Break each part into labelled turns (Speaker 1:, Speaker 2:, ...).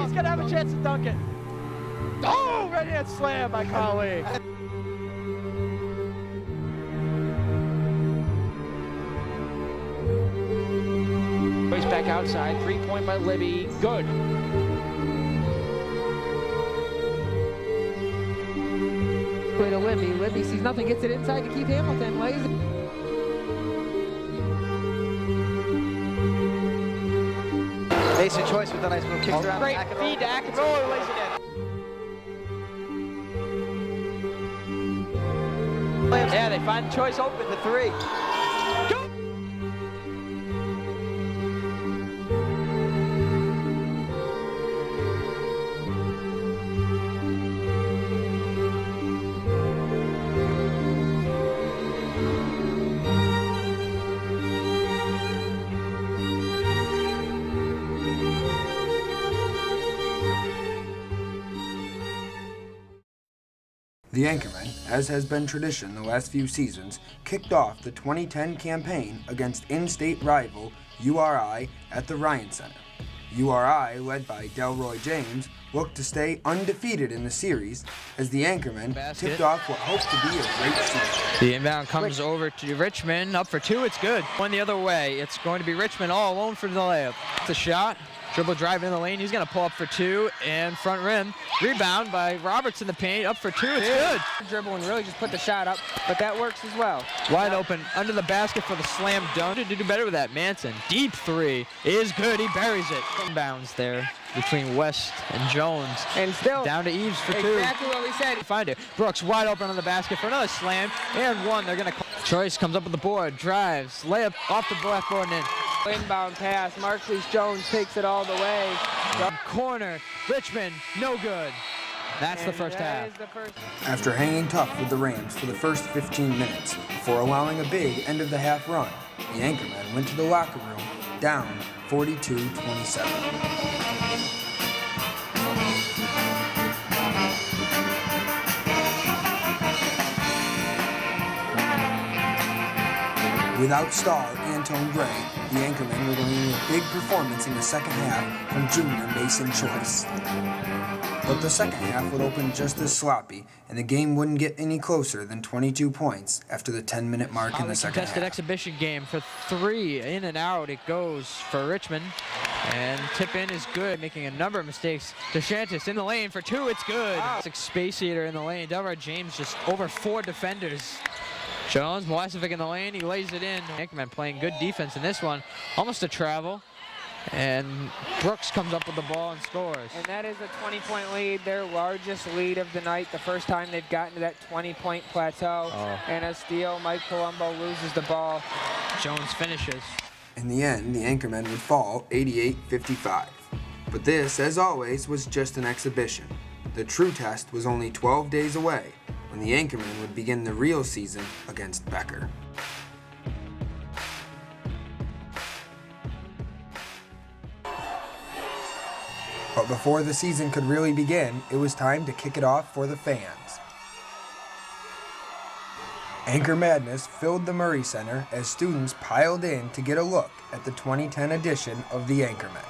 Speaker 1: He's going to have a chance to dunk it. Oh, right-hand slam by Collie. He's back outside. 3-point by Libby. Good.
Speaker 2: To Libby. Libby sees nothing, gets it inside to Keith Hamilton. Lays it.
Speaker 3: Mason Choice with a nice little kick around.
Speaker 1: Great feed to Akinroller, lays it in. Yeah, they find Choice open the three. Go!
Speaker 4: The Anchormen, as has been tradition the last few seasons, kicked off the 2010 campaign against in-state rival URI at the Ryan Center. URI, led by Delroy James, looked to stay undefeated in the series as the Anchormen tipped off what hoped to be a great season.
Speaker 1: The inbound comes over to Richmond, up for two, it's good. Going the other way, it's going to be Richmond all alone for the layup. It's a shot. Dribble drive in the lane, he's going to pull up for two, and front rim. Rebound by Roberts in the paint, up for two, it's good.
Speaker 2: Dribble and really just put the shot up, but that works as well.
Speaker 1: Wide open, under the basket for the slam dunk. To do better with that, Manson. Deep three is good, he buries it. Inbounds there between West and Jones.
Speaker 2: And still
Speaker 1: down to Eves for two.
Speaker 2: Exactly what we said.
Speaker 1: Find it. Brooks wide open on the basket for another slam, and one. They're going to call. Choice comes up with the board, drives, layup off the backboard and in.
Speaker 2: Inbound pass, Marquise Jones takes it all the way.
Speaker 1: Corner, Richmond, no good. That's the first half.
Speaker 4: After hanging tough with the Rams for the first 15 minutes before allowing a big end-of-the-half run, the Anchormen went to the locker room down 42-27. Without star Antone Gray, the Anchormen were going to need a big performance in the second half from junior Mason Choice. But the second half would open just as sloppy, and the game wouldn't get any closer than 22 points after the 10-minute mark in the second half.
Speaker 1: Contested exhibition game for three, in and out it goes for Richmond. And tip in is good, making a number of mistakes. DeShantis in the lane for two, it's good. Wow. Space Eater in the lane. Delroy James just over four defenders. Jones, Milosevic in the lane, he lays it in. Anchorman playing good defense in this one. Almost a travel. And Brooks comes up with the ball and scores.
Speaker 2: And that is a 20-point lead, their largest lead of the night, the first time they've gotten to that 20-point plateau. And a steal, Mike Colombo loses the ball.
Speaker 1: Jones finishes.
Speaker 4: In the end, the Anchormen would fall 88-55. But this, as always, was just an exhibition. The true test was only 12 days away, when the Anchormen would begin the real season against Becker. But before the season could really begin, it was time to kick it off for the fans. Anchor Madness filled the Murray Center as students piled in to get a look at the 2010 edition of the Anchormen.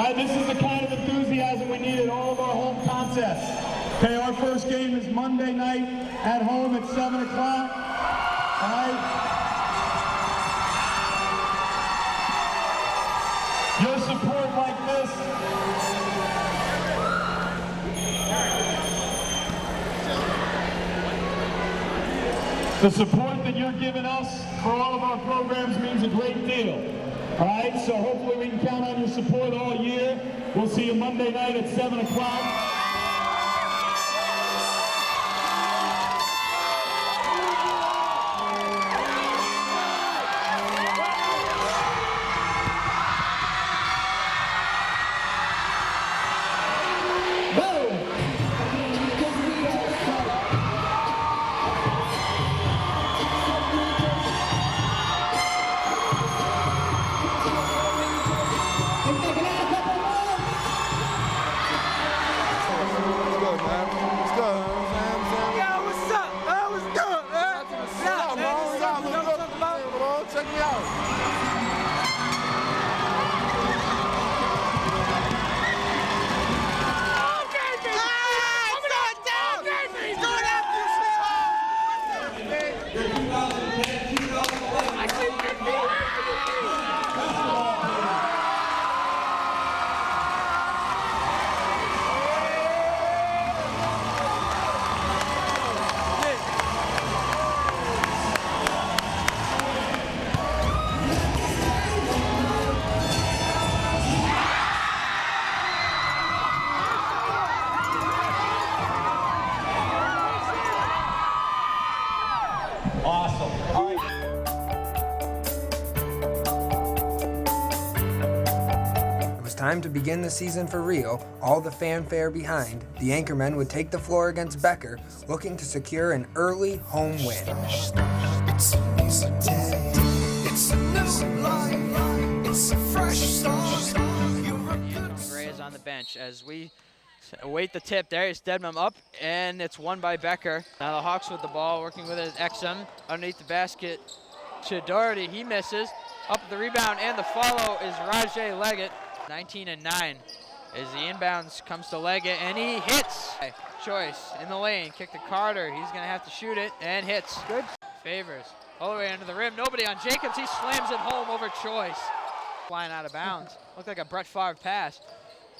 Speaker 5: right, this is the kind of enthusiasm we need at all of our home contests. Okay, our first game is Monday night at home at 7 o'clock. All right. Your support like this. The support that you're giving us for all of our programs means a great deal. All right, so hopefully we can count on your support all year. We'll see you Monday night at 7 o'clock. Awesome. All right.
Speaker 4: It was time to begin the season for real. All the fanfare behind, the Anchormen would take the floor against Becker, looking to secure an early home win.
Speaker 6: It's a new day. It's a new life. It's a fresh start.
Speaker 1: Gray is on the bench as we await the tip. Darius Dedmon up, and it's won by Becker. Now the Hawks with the ball, working with it Exum underneath the basket to Doherty. He misses. Up the rebound, and the follow is Rajay Leggett. 19 and 9 as the inbounds comes to Leggett, and he hits. Choice in the lane, kick to Carter. He's gonna have to shoot it, and hits.
Speaker 2: Good.
Speaker 1: Favors all the way under the rim. Nobody on Jacobs. He slams it home over Choice. Flying out of bounds. Looked like a Brett Favre pass.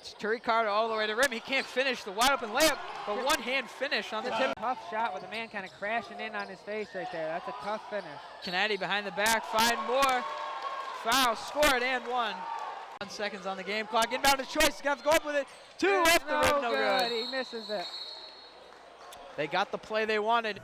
Speaker 1: It's Tariq Carter all the way to the rim. He can't finish the wide open layup, but one-hand finish on the tip.
Speaker 2: Tough shot with a man kind of crashing in on his face right there. That's a tough finish.
Speaker 1: Canady behind the back, find more. Foul, scored, and one. 1 seconds on the game clock. Inbound to Choice. He's got to go up with it. Two off the rim, no good.
Speaker 2: He misses it.
Speaker 1: They got the play they wanted.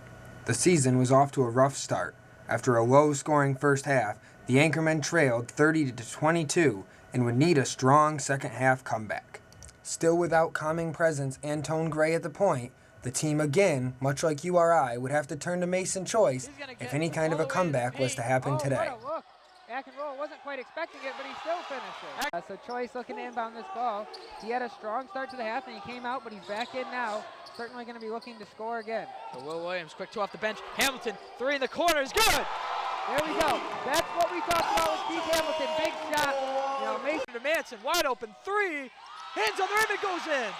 Speaker 4: The season was off to a rough start. After a low-scoring first half, the Anchormen trailed 30-22 and would need a strong second-half comeback. Still without calming presence Antone Gray at the point, the team again, much like URI, would have to turn to Mason Choice if any kind of a comeback was to happen today.
Speaker 2: What a look. Back and roll. Wasn't quite expecting it, but he still finished it. So Choice looking to inbound this ball. He had a strong start to the half, and he came out, but he's back in now. Certainly going to be looking to score again.
Speaker 1: So Will Williams, quick two off the bench. Hamilton, three in the corner is good.
Speaker 2: There we go. That's what we talked about with Keith Hamilton. Big shot. You know, Mason
Speaker 1: To Manson, wide open three. Hands on the rim, it goes in.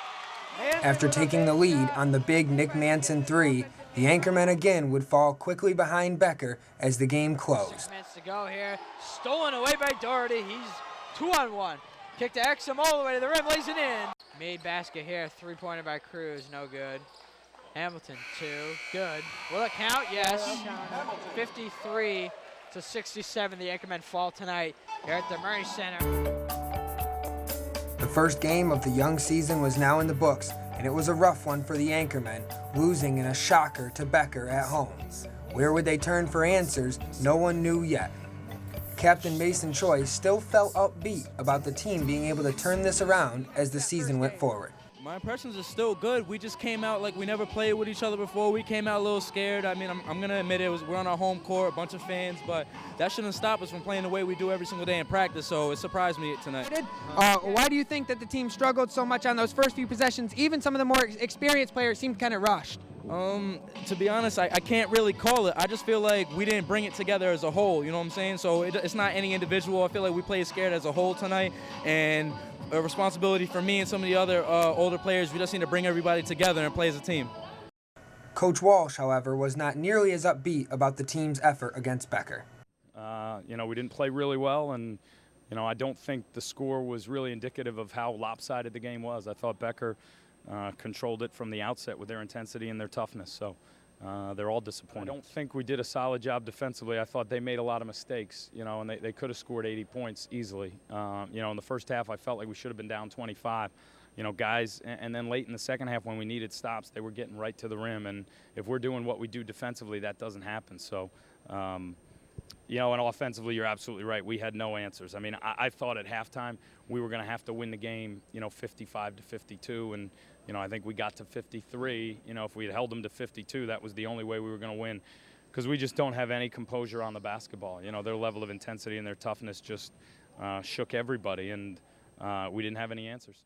Speaker 4: After taking the lead on the big Nick Manson three, the Anchormen again would fall quickly behind Becker as the game closed.
Speaker 1: 6 minutes to go here. Stolen away by Doherty. He's 2-on-1. Kick to Exum all the way to the rim, lays it in. Made basket here, three-pointer by Cruz, no good. Hamilton, two, good. Will it count? Yes. 53-67, the Anchormen fall tonight here at the Murray Center.
Speaker 4: The first game of the young season was now in the books, and it was a rough one for the Anchormen, losing in a shocker to Becker at home. Where would they turn for answers? No one knew yet. Captain Mason Choice still felt upbeat about the team being able to turn this around as the season went forward.
Speaker 7: My impressions are still good. We just came out like we never played with each other before. We came out a little scared. I mean, I'm going to admit it. We're on our home court, a bunch of fans, but that shouldn't stop us from playing the way we do every single day in practice, so it surprised me tonight.
Speaker 8: Why do you think that the team struggled so much on those first few possessions? Even some of the more experienced players seemed kind of rushed.
Speaker 7: To be honest, I can't really call it. I just feel like we didn't bring it together as a whole, you know what I'm saying? So it's not any individual. I feel like we played scared as a whole tonight, and a responsibility for me and some of the other older players, we just need to bring everybody together and play as a team.
Speaker 4: Coach Walsh, however, was not nearly as upbeat about the team's effort against Becker.
Speaker 8: You know, we didn't play really well, and you know, I don't think the score was really indicative of how lopsided the game was. I thought Becker controlled it from the outset with their intensity and their toughness, so they're all disappointed. I don't think we did a solid job defensively. I thought they made a lot of mistakes, you know, and they could have scored 80 points easily. You know, in the first half, I felt like we should have been down 25. You know, guys, and then late in the second half when we needed stops, they were getting right to the rim, and if we're doing what we do defensively, that doesn't happen. So, you know, and offensively, you're absolutely right. We had no answers. I mean, I thought at halftime we were going to have to win the game, you know, 55-52, and you know, I think we got to 53. You know, if we had held them to 52, that was the only way we were going to win, because we just don't have any composure on the basketball. You know, their level of intensity and their toughness just shook everybody, and we didn't have any answers.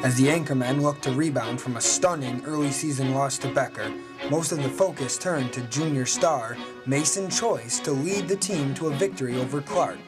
Speaker 4: As the Anchormen looked to rebound from a stunning early season loss to Becker, most of the focus turned to junior star Mason Choice to lead the team to a victory over Clark.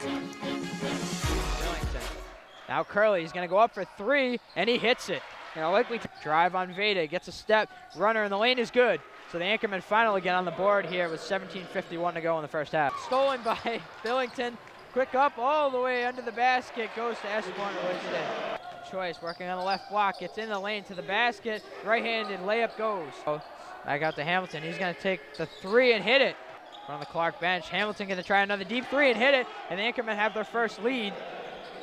Speaker 1: Now Curley's going to go up for three, and he hits it. You know, like we drive on Veda, gets a step, runner in the lane is good. So the Anchormen finally get on the board here with 17:51 to go in the first half. Stolen by Billington. Quick up all the way under the basket, goes to Esquarn, lays it in. Choice working on the left block, gets in the lane to the basket, right-handed layup goes. Back out to Hamilton, he's gonna take the three and hit it. On the Clark bench, Hamilton gonna try another deep three and hit it, and the Anchormen have their first lead.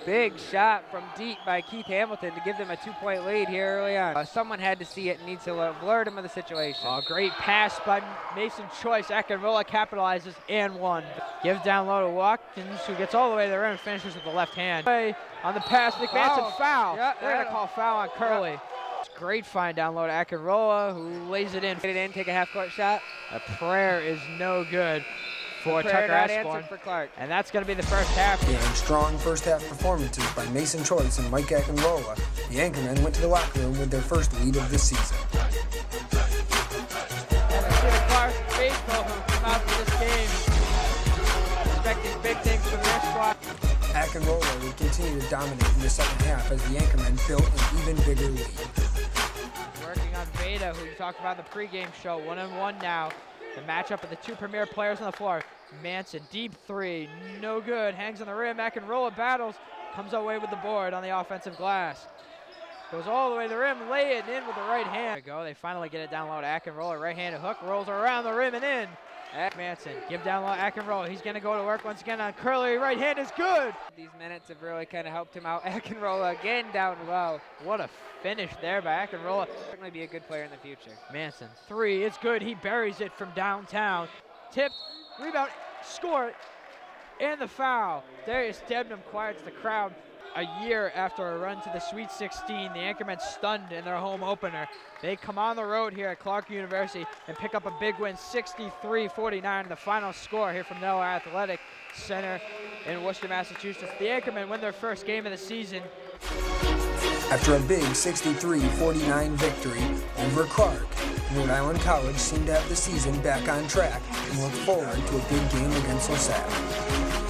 Speaker 2: Big shot from deep by Keith Hamilton to give them a 2-point lead here early on. Someone had to see it and needs to alert him of the situation.
Speaker 1: Oh, great pass by Mason Choice. Akinrola capitalizes and one. Gives down low to Watkins, who gets all the way to the rim and finishes with the left hand. On the pass, McManson foul.
Speaker 2: Yeah,
Speaker 1: they're going to call foul on Curley.
Speaker 2: Yeah.
Speaker 1: Great find down low to Akinrola, who lays it in.
Speaker 2: Get it in, take a half-court shot.
Speaker 1: A prayer is no good for Tucker Esquarn,
Speaker 2: for Clark.
Speaker 1: and that's going to be the first half.
Speaker 4: In strong first half performances by Mason Choice and Mike Akinrola, the Anchormen went to the locker room with their first lead of the season.
Speaker 1: And I see the Clark faithful who come out for this game, expecting big things from their squad.
Speaker 4: Akinrola would continue to dominate in the second half as the Anchormen built an even bigger lead.
Speaker 1: Working on Veda, who you talked about in the pregame show, 1-on-1 now. The matchup of the two premier players on the floor. Manson, deep three, no good, hangs on the rim. Akinrola battles, comes away with the board on the offensive glass. Goes all the way to the rim, lay it in with the right hand. There we go, they finally get it down low to Akinrola, right-handed hook, rolls around the rim and in. Manson, give down low Akinrola, he's gonna go to work once again on Curley, right hand is good.
Speaker 2: These minutes have really kind of helped him out. Akinrola again down low.
Speaker 1: What a finish there by Akinrola.
Speaker 2: Certainly be a good player in the future.
Speaker 1: Manson, three, it's good, he buries it from downtown. Tipped, rebound, score, and the foul. Darius Debnam quiets the crowd. A year after a run to the Sweet 16, the Anchormen stunned in their home opener. They come on the road here at Clark University and pick up a big win, 63-49, the final score here from Noah Athletic Center in Worcester, Massachusetts. The Anchormen win their first game of the season.
Speaker 4: After a big 63-49 victory over Clark, Rhode Island College seemed to have the season back on track and look forward to a big game against LaSalle.